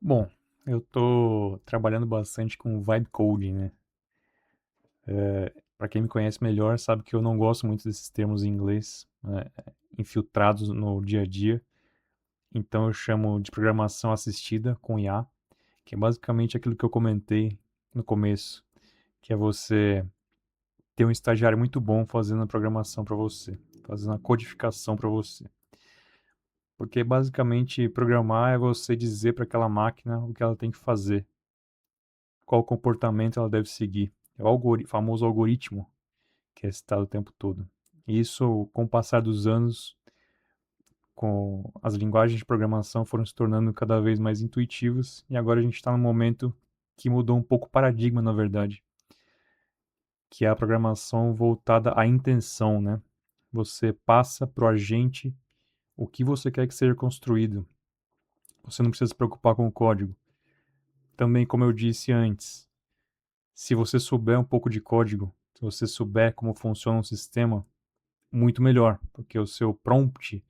Bom, eu tô trabalhando bastante com vibe coding, né? Para quem me conhece melhor, sabe que eu não gosto muito desses termos em inglês, né, infiltrados no dia a dia. Então eu chamo de programação assistida com IA, que é basicamente aquilo que eu comentei no começo, que é você ter um estagiário muito bom fazendo a programação para você, fazendo a codificação para você. Porque basicamente programar é você dizer para aquela máquina o que ela tem que fazer, qual comportamento ela deve seguir. É o famoso algoritmo que é citado o tempo todo. E isso, com o passar dos anos, com as linguagens de programação foram se tornando cada vez mais intuitivas e agora a gente está num momento que mudou um pouco o paradigma, na verdade, que é a programação voltada à intenção, né? Você passa para o agente o que você quer que seja construído. Você não precisa se preocupar com o código. Também, como eu disse antes, se você souber um pouco de código, se você souber como funciona um sistema, muito melhor, porque o seu prompt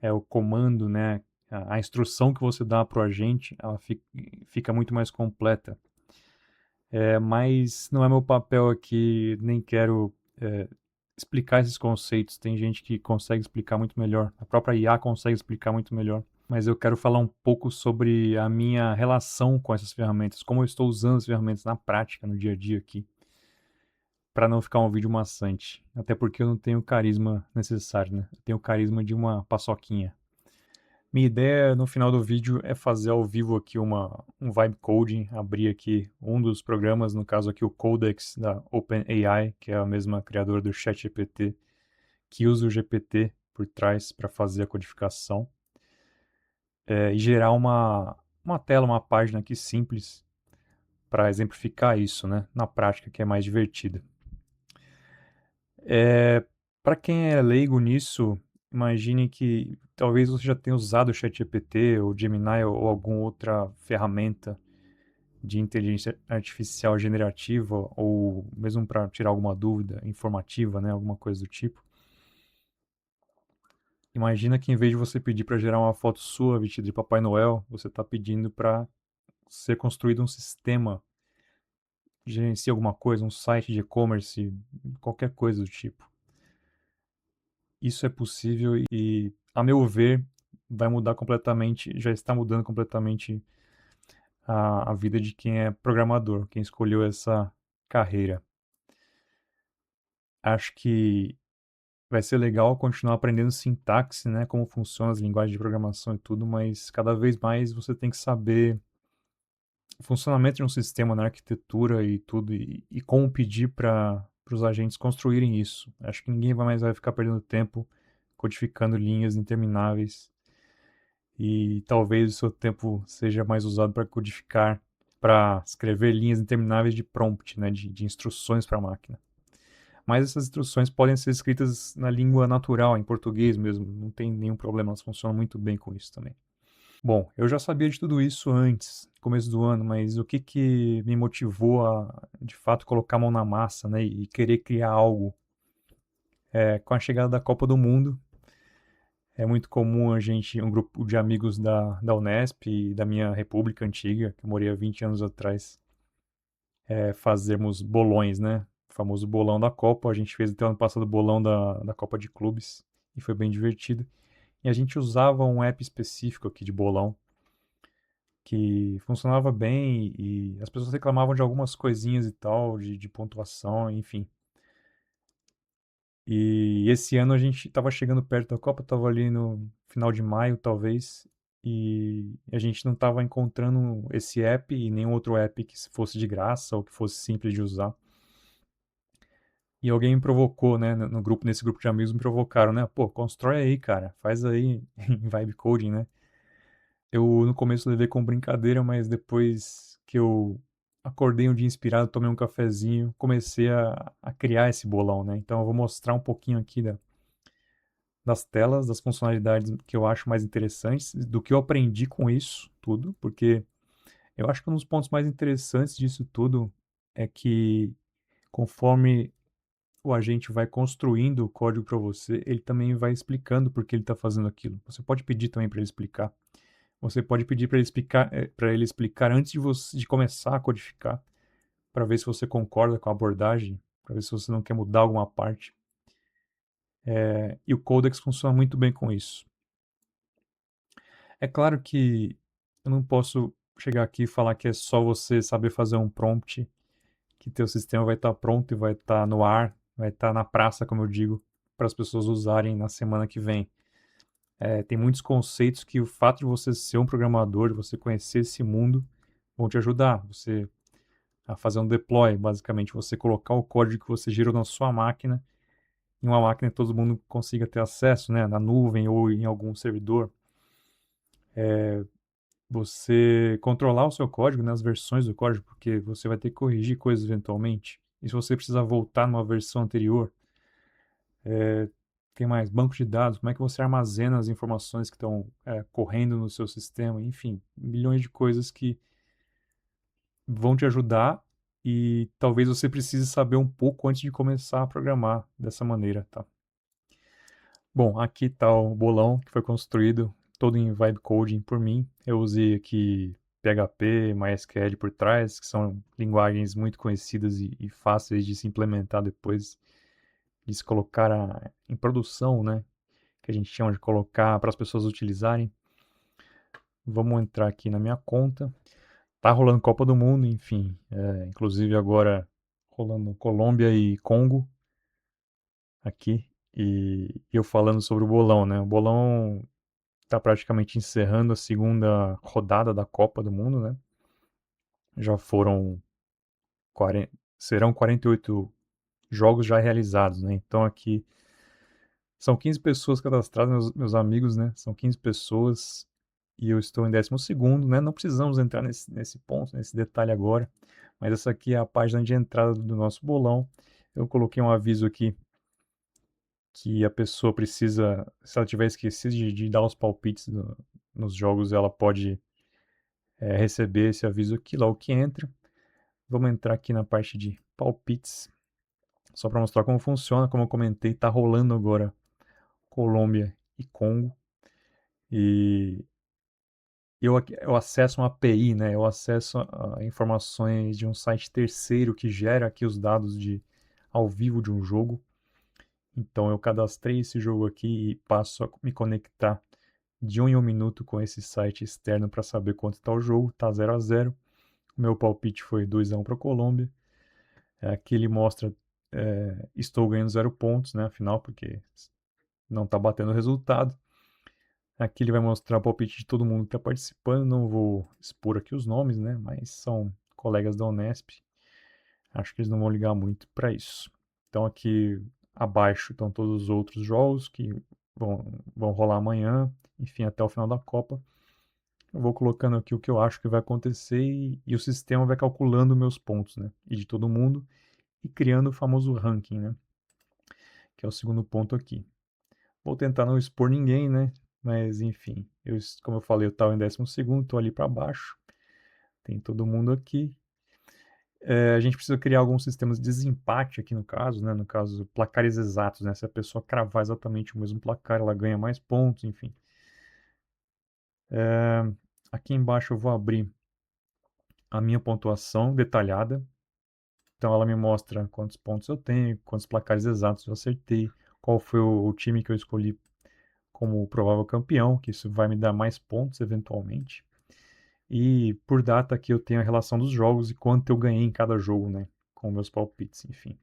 é o comando, né? A instrução que você dá para o agente, ela fica muito mais completa. Mas não é meu papel aqui, nem quero explicar esses conceitos. Tem gente que consegue explicar muito melhor. A própria IA consegue explicar muito melhor. Mas eu quero falar um pouco sobre a minha relação com essas ferramentas, como eu estou usando as ferramentas na prática, no dia a dia aqui, para não ficar um vídeo maçante. Até porque eu não tenho o carisma necessário, né? Eu tenho o carisma de uma paçoquinha. Minha ideia no final do vídeo é fazer ao vivo aqui um vibe coding, abrir aqui um dos programas, no caso aqui o Codex da OpenAI, que é a mesma criadora do ChatGPT, que usa o GPT por trás para fazer a codificação, e gerar uma tela, uma página aqui simples para exemplificar isso, né, na prática, que é mais divertida. É, para quem é leigo nisso, imagine que talvez você já tenha usado o ChatGPT ou Gemini ou alguma outra ferramenta de inteligência artificial generativa ou mesmo para tirar alguma dúvida informativa, né, alguma coisa do tipo. Imagina que em vez de você pedir para gerar uma foto sua vestida de Papai Noel, você está pedindo para ser construído um sistema, gerenciar alguma coisa, um site de e-commerce, qualquer coisa do tipo. Isso é possível e, a meu ver, vai mudar completamente, já está mudando completamente a vida de quem é programador, quem escolheu essa carreira. Acho que vai ser legal continuar aprendendo sintaxe, né, como funcionam as linguagens de programação e tudo, mas cada vez mais você tem que saber o funcionamento de um sistema na arquitetura e tudo, e como pedir para os agentes construírem isso. Acho que ninguém mais vai ficar perdendo tempo codificando linhas intermináveis e talvez o seu tempo seja mais usado para codificar, para escrever linhas intermináveis de prompt, né, de instruções para a máquina. Mas essas instruções podem ser escritas na língua natural, em português mesmo, não tem nenhum problema, elas funcionam muito bem com isso também. Bom, eu já sabia de tudo isso antes, no começo do ano, mas o que que me motivou a, de fato, colocar a mão na massa, né, e querer criar algo? Com a chegada da Copa do Mundo, é muito comum a gente, um grupo de amigos da Unesp e da minha república antiga, que eu morei há 20 anos atrás, fazermos bolões, né? O famoso bolão da Copa. A gente fez até ano passado o bolão da Copa de Clubes e foi bem divertido. E a gente usava um app específico aqui de bolão que funcionava bem e as pessoas reclamavam de algumas coisinhas e tal, de pontuação, enfim. E esse ano a gente estava chegando perto da Copa, estava ali no final de maio, talvez, e a gente não estava encontrando esse app e nenhum outro app que fosse de graça ou que fosse simples de usar. E alguém me provocou, né, no grupo, nesse grupo de amigos me provocaram, né? Pô, constrói aí, cara, faz aí em vibe coding, né? Eu no começo levei com brincadeira, mas depois que eu acordei um dia inspirado, tomei um cafezinho, comecei a criar esse bolão, né? Então eu vou mostrar um pouquinho aqui das telas, das funcionalidades que eu acho mais interessantes, do que eu aprendi com isso tudo, porque eu acho que um dos pontos mais interessantes disso tudo é que conforme o agente vai construindo o código para você, ele também vai explicando por que ele está fazendo aquilo. Você pode pedir também para ele explicar. você pode pedir para ele explicar antes de começar a codificar, para ver se você concorda com a abordagem, para ver se você não quer mudar alguma parte. E o Codex funciona muito bem com isso. É claro que eu não posso chegar aqui e falar que é só você saber fazer um prompt, que teu sistema vai estar pronto e vai estar no ar, vai estar na praça, como eu digo, para as pessoas usarem na semana que vem. Tem muitos conceitos que o fato de você ser um programador, de você conhecer esse mundo, vão te ajudar. Você a fazer um deploy, basicamente, você colocar o código que você gerou na sua máquina em uma máquina que todo mundo consiga ter acesso, né, na nuvem ou em algum servidor. Você controlar o seu código, né, as versões do código, porque você vai ter que corrigir coisas eventualmente. E se você precisar voltar numa versão anterior, tem mais banco de dados, como é que você armazena as informações que estão correndo no seu sistema, enfim, milhões de coisas que vão te ajudar e talvez você precise saber um pouco antes de começar a programar dessa maneira, tá? Bom, aqui está o bolão que foi construído todo em vibe coding por mim. Eu usei aqui PHP, MySQL por trás, que são linguagens muito conhecidas e fáceis de se implementar depois de se colocar em produção, né? Que a gente chama de colocar para as pessoas utilizarem. Vamos entrar aqui na minha conta. Tá rolando Copa do Mundo, enfim. Inclusive agora rolando Colômbia e Congo aqui. E eu falando sobre o bolão, né? O bolão tá praticamente encerrando a segunda rodada da Copa do Mundo, né? Já foram 40, serão 48 jogos já realizados, né? Então aqui são 15 pessoas cadastradas, meus amigos, né? São 15 pessoas e eu estou em 12º, né? Não precisamos entrar nesse ponto, nesse detalhe agora, mas essa aqui é a página de entrada do nosso bolão. Eu coloquei um aviso aqui que a pessoa precisa, se ela tiver esquecido de dar os palpites nos jogos, ela pode receber esse aviso aqui, logo que entra. Vamos entrar aqui na parte de palpites, só para mostrar como funciona. Como eu comentei, está rolando agora Colômbia e Congo. E eu acesso uma API, né? Eu acesso a informações de um site terceiro que gera aqui os dados ao vivo de um jogo. Então eu cadastrei esse jogo aqui e passo a me conectar de 1 em 1 minuto com esse site externo para saber quanto está o jogo. Está 0-0. O meu palpite foi 2-1 para a Colômbia. Aqui ele mostra estou ganhando 0 pontos, né? Afinal, porque não está batendo o resultado. Aqui ele vai mostrar o palpite de todo mundo que está participando. Não vou expor aqui os nomes, né? Mas são colegas da Unesp. Acho que eles não vão ligar muito para isso. Então aqui abaixo estão todos os outros jogos que vão rolar amanhã, enfim, até o final da Copa. Eu vou colocando aqui o que eu acho que vai acontecer e o sistema vai calculando meus pontos, né? E de todo mundo e criando o famoso ranking, né? Que é o segundo ponto aqui. Vou tentar não expor ninguém, né? Mas enfim, como eu falei, eu estava em 12º, estou ali para baixo. Tem todo mundo aqui. A gente precisa criar alguns sistemas de desempate aqui no caso, né? No caso, placares exatos, né? Se a pessoa cravar exatamente o mesmo placar, ela ganha mais pontos, enfim. Aqui embaixo eu vou abrir a minha pontuação detalhada. Então ela me mostra quantos pontos eu tenho, quantos placares exatos eu acertei, qual foi o time que eu escolhi como provável campeão, que isso vai me dar mais pontos eventualmente. E por data aqui eu tenho a relação dos jogos e quanto eu ganhei em cada jogo, né? Com meus palpites, enfim.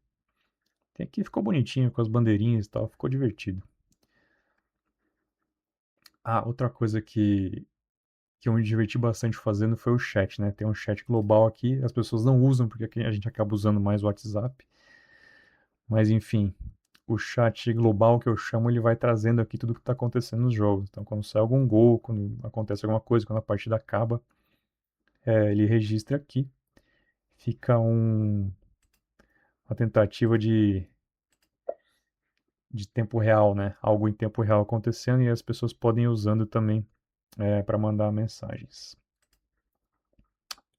Tem aqui, ficou bonitinho com as bandeirinhas e tal, ficou divertido. Ah, outra coisa que eu me diverti bastante fazendo foi o chat, né? Tem um chat global aqui, as pessoas não usam porque aqui a gente acaba usando mais o WhatsApp. Mas enfim, o chat global que eu chamo, ele vai trazendo aqui tudo que está acontecendo nos jogos. Então, quando sai algum gol, quando acontece alguma coisa, quando a partida acaba, ele registra aqui. Fica uma tentativa de tempo real, né? Algo em tempo real acontecendo e as pessoas podem ir usando também para mandar mensagens.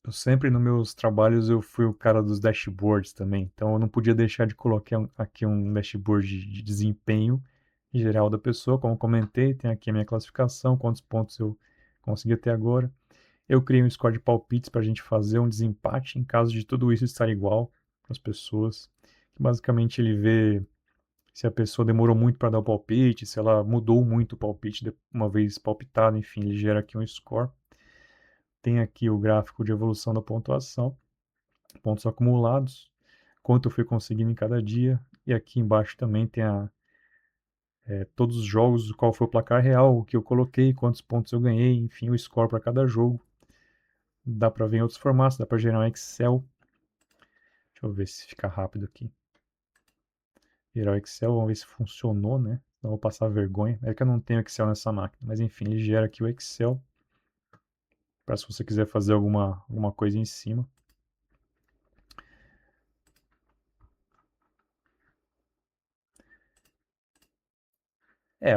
Eu sempre nos meus trabalhos eu fui o cara dos dashboards também, então eu não podia deixar de colocar aqui um dashboard de desempenho geral da pessoa, como comentei, tem aqui a minha classificação, quantos pontos eu consegui até agora. Eu criei um score de palpites para a gente fazer um desempate em caso de tudo isso estar igual para as pessoas. Basicamente, ele vê se a pessoa demorou muito para dar o palpite, se ela mudou muito o palpite uma vez palpitado, enfim, ele gera aqui um score. Tem aqui o gráfico de evolução da pontuação, pontos acumulados, quanto eu fui conseguindo em cada dia, e aqui embaixo também tem todos os jogos, qual foi o placar real, o que eu coloquei, quantos pontos eu ganhei, enfim, o score para cada jogo. Dá para ver em outros formatos, dá para gerar um Excel. Deixa eu ver se fica rápido aqui. Gerar o Excel, vamos ver se funcionou, né? Não vou passar vergonha. É que eu não tenho Excel nessa máquina, mas enfim, ele gera aqui o Excel para se você quiser fazer alguma coisa em cima.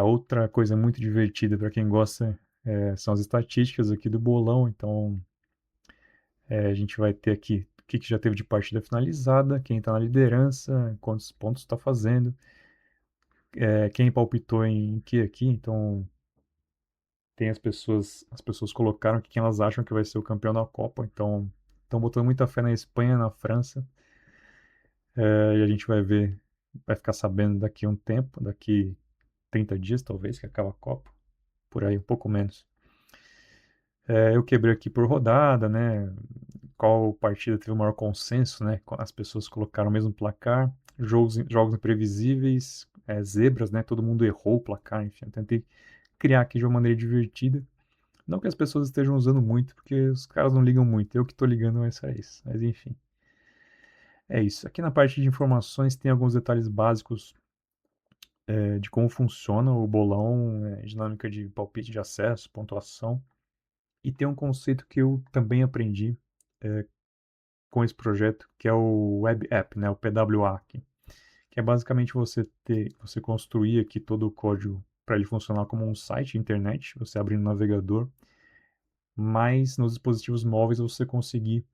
Outra coisa muito divertida para quem gosta são as estatísticas aqui do bolão. Então, a gente vai ter aqui o que já teve de partida finalizada, quem está na liderança, quantos pontos está fazendo, quem palpitou em que aqui. Então, tem as pessoas colocaram aqui quem elas acham que vai ser o campeão da Copa. Então, estão botando muita fé na Espanha, na França. E a gente vai ver, vai ficar sabendo daqui a um tempo, daqui 30 dias talvez, que acaba a Copa. Por aí, um pouco menos. Eu quebrei aqui por rodada, né? Qual partida teve o maior consenso, né? As pessoas colocaram o mesmo placar, jogos imprevisíveis, zebras, né? Todo mundo errou o placar, enfim. Eu tentei criar aqui de uma maneira divertida. Não que as pessoas estejam usando muito, porque os caras não ligam muito. Eu que estou ligando é só isso. Mas enfim. É isso. Aqui na parte de informações tem alguns detalhes básicos de como funciona o bolão, dinâmica de palpite de acesso, pontuação. E tem um conceito que eu também aprendi com esse projeto, que é o Web App, né, o PWA aqui, que é basicamente você construir aqui todo o código para ele funcionar como um site internet, você abrir no navegador, mas nos dispositivos móveis você conseguir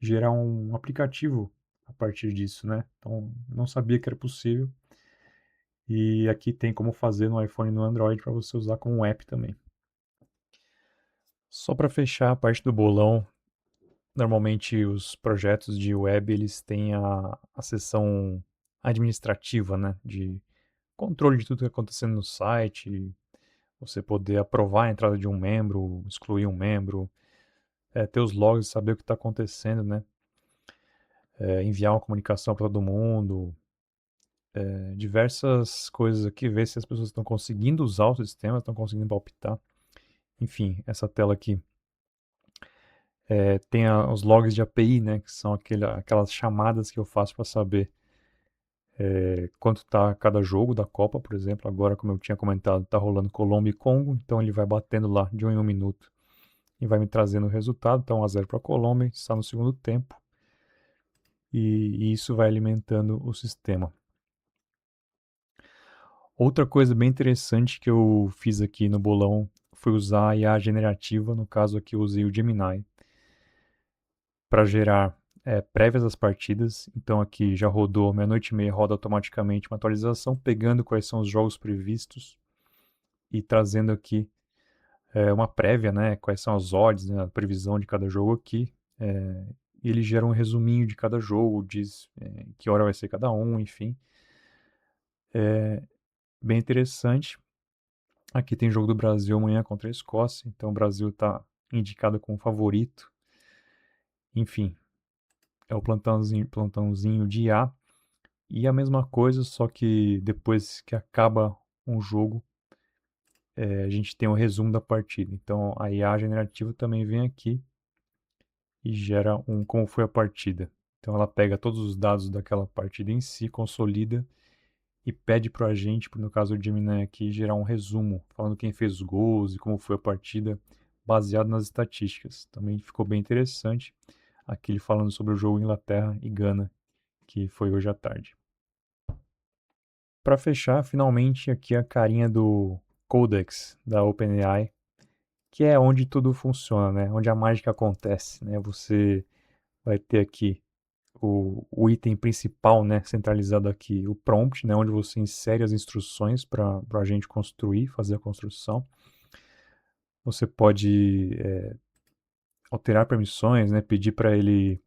gerar um aplicativo a partir disso, né? Então, não sabia que era possível. E aqui tem como fazer no iPhone e no Android para você usar como um app também. Só para fechar a parte do bolão, normalmente os projetos de web eles têm a seção administrativa, né, de controle de tudo que está acontecendo no site, você poder aprovar a entrada de um membro, excluir um membro, ter os logs, saber o que está acontecendo, né, enviar uma comunicação para todo mundo, diversas coisas aqui, ver se as pessoas estão conseguindo usar o sistema, estão conseguindo palpitar. Enfim, essa tela aqui tem os logs de API, né, que são aquelas chamadas que eu faço para saber quanto está cada jogo da Copa, por exemplo. Agora, como eu tinha comentado, está rolando Colômbia e Congo, então ele vai batendo lá de 1 em 1 minuto e vai me trazendo o resultado. Então, 1 a 0 para a Colômbia, está no segundo tempo, e isso vai alimentando o sistema. Outra coisa bem interessante que eu fiz aqui no bolão foi usar a IA generativa, no caso aqui eu usei o Gemini, para gerar prévias das partidas. Então aqui já rodou, meia-noite e meia roda automaticamente uma atualização, pegando quais são os jogos previstos e trazendo aqui uma prévia, né, quais são as odds, né, a previsão de cada jogo aqui. E ele gera um resuminho de cada jogo, diz que hora vai ser cada um, enfim. Bem interessante. Aqui tem jogo do Brasil amanhã contra a Escócia, então o Brasil está indicado como favorito. Enfim, é o plantãozinho de IA. E a mesma coisa, só que depois que acaba um jogo, a gente tem o resumo da partida. Então a IA generativa também vem aqui e gera como foi a partida. Então ela pega todos os dados daquela partida em si, consolida e pede para a gente, no caso do Gemini aqui, gerar um resumo, falando quem fez os gols e como foi a partida, baseado nas estatísticas. Também ficou bem interessante. Aqui ele falando sobre o jogo Inglaterra e Gana, que foi hoje à tarde. Para fechar, finalmente aqui a carinha do Codex da OpenAI, que é onde tudo funciona, né? Onde a mágica acontece, né? Você vai ter aqui o item principal, né, centralizado aqui, o prompt, né, onde você insere as instruções para a gente construir, fazer a construção. Você pode alterar permissões, né? Pedir para ele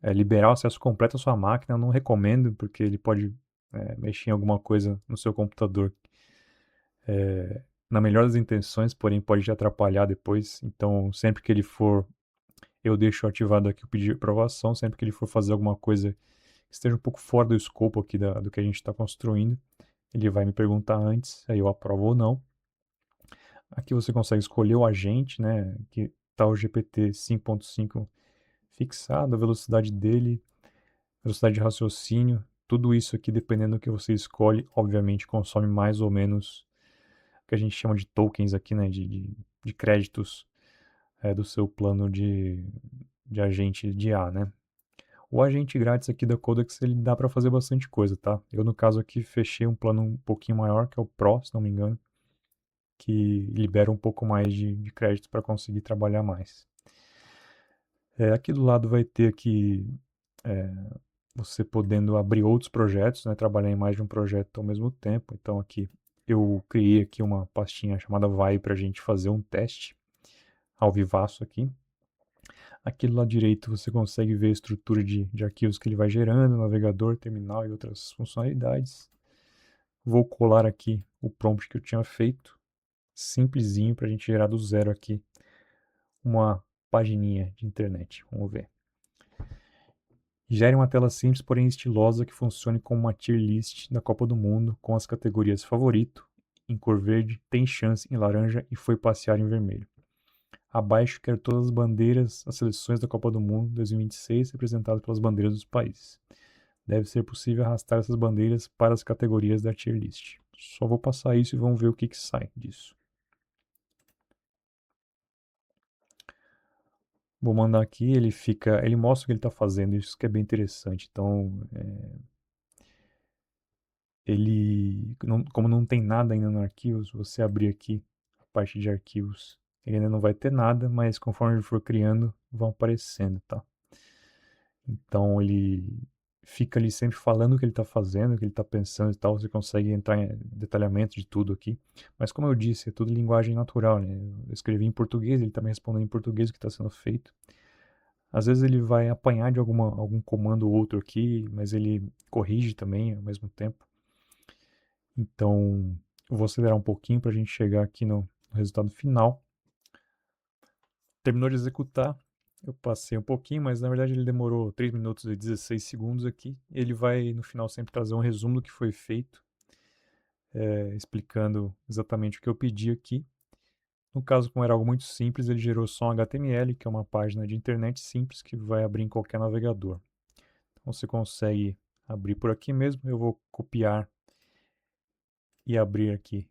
liberar o acesso completo à sua máquina. Eu não recomendo, porque ele pode mexer em alguma coisa no seu computador na melhor das intenções, porém pode te atrapalhar depois. Então, sempre que ele for, eu deixo ativado aqui o pedido de aprovação. Sempre que ele for fazer alguma coisa que esteja um pouco fora do escopo aqui do que a gente está construindo, ele vai me perguntar antes, aí eu aprovo ou não. Aqui você consegue escolher o agente, né? Que está o GPT 5.5 fixado, a velocidade dele, velocidade de raciocínio. Tudo isso aqui, dependendo do que você escolhe, obviamente consome mais ou menos o que a gente chama de tokens aqui, né? De créditos do seu plano de agente de IA, né? O agente grátis aqui da Codex, ele dá para fazer bastante coisa, tá? Eu, no caso aqui, fechei um plano um pouquinho maior, que é o Pro, se não me engano, que libera um pouco mais de crédito para conseguir trabalhar mais. Aqui do lado vai ter aqui você podendo abrir outros projetos, né, trabalhar em mais de um projeto ao mesmo tempo. Então aqui eu criei aqui uma pastinha chamada Vai para a gente fazer um teste ao vivaço aqui. Aqui do lado direito você consegue ver a estrutura de arquivos que ele vai gerando, navegador, terminal e outras funcionalidades. Vou colar aqui o prompt que eu tinha feito, simplesinho, para a gente gerar do zero aqui uma pagininha de internet. Vamos ver. Gere uma tela simples, porém estilosa, que funcione como uma tier list da Copa do Mundo, com as categorias favorito, em cor verde, tem chance em laranja e foi passear em vermelho. Abaixo quero todas as bandeiras, as seleções da Copa do Mundo 2026 representadas pelas bandeiras dos países. Deve ser possível arrastar essas bandeiras para as categorias da tier list. Só vou passar isso e vamos ver o que sai disso. Vou mandar aqui, ele mostra o que ele está fazendo, isso que é bem interessante. Então, como não tem nada ainda no arquivo, se você abrir aqui a parte de arquivos, ele ainda não vai ter nada, mas conforme ele for criando, vão aparecendo, tá? Então ele fica ali sempre falando o que ele está fazendo, o que ele está pensando e tal, você consegue entrar em detalhamento de tudo aqui. Mas como eu disse, é tudo linguagem natural, né? Eu escrevi em português, ele também respondendo em português o que está sendo feito. Às vezes ele vai apanhar de algum comando ou outro aqui, mas ele corrige também ao mesmo tempo. Então, eu vou acelerar um pouquinho para a gente chegar aqui no resultado final. Terminou de executar, eu passei um pouquinho, mas na verdade ele demorou 3 minutos e 16 segundos aqui. Ele vai no final sempre trazer um resumo do que foi feito, explicando exatamente o que eu pedi aqui. No caso, como era algo muito simples, ele gerou só um HTML, que é uma página de internet simples que vai abrir em qualquer navegador. Então você consegue abrir por aqui mesmo. Eu vou copiar e abrir aqui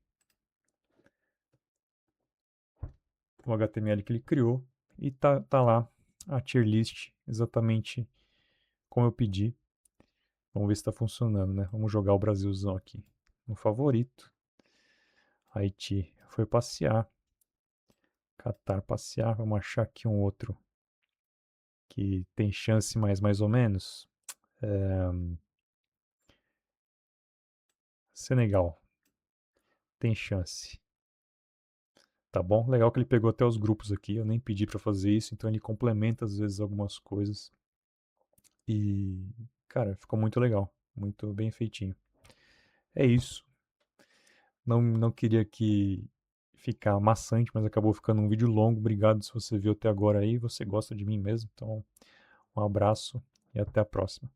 o HTML que ele criou e tá lá a tier list exatamente como eu pedi. Vamos ver se está funcionando, né? Vamos jogar o Brasilzão aqui no favorito. Haiti foi passear. Catar passear. Vamos achar aqui um outro que tem chance mais ou menos. Senegal tem chance. Tá bom? Legal que ele pegou até os grupos aqui. Eu nem pedi para fazer isso, então ele complementa às vezes algumas coisas. E, cara, ficou muito legal. Muito bem feitinho. É isso. Não queria que ficar maçante, mas acabou ficando um vídeo longo. Obrigado se você viu até agora aí. Você gosta de mim mesmo. Então, um abraço e até a próxima.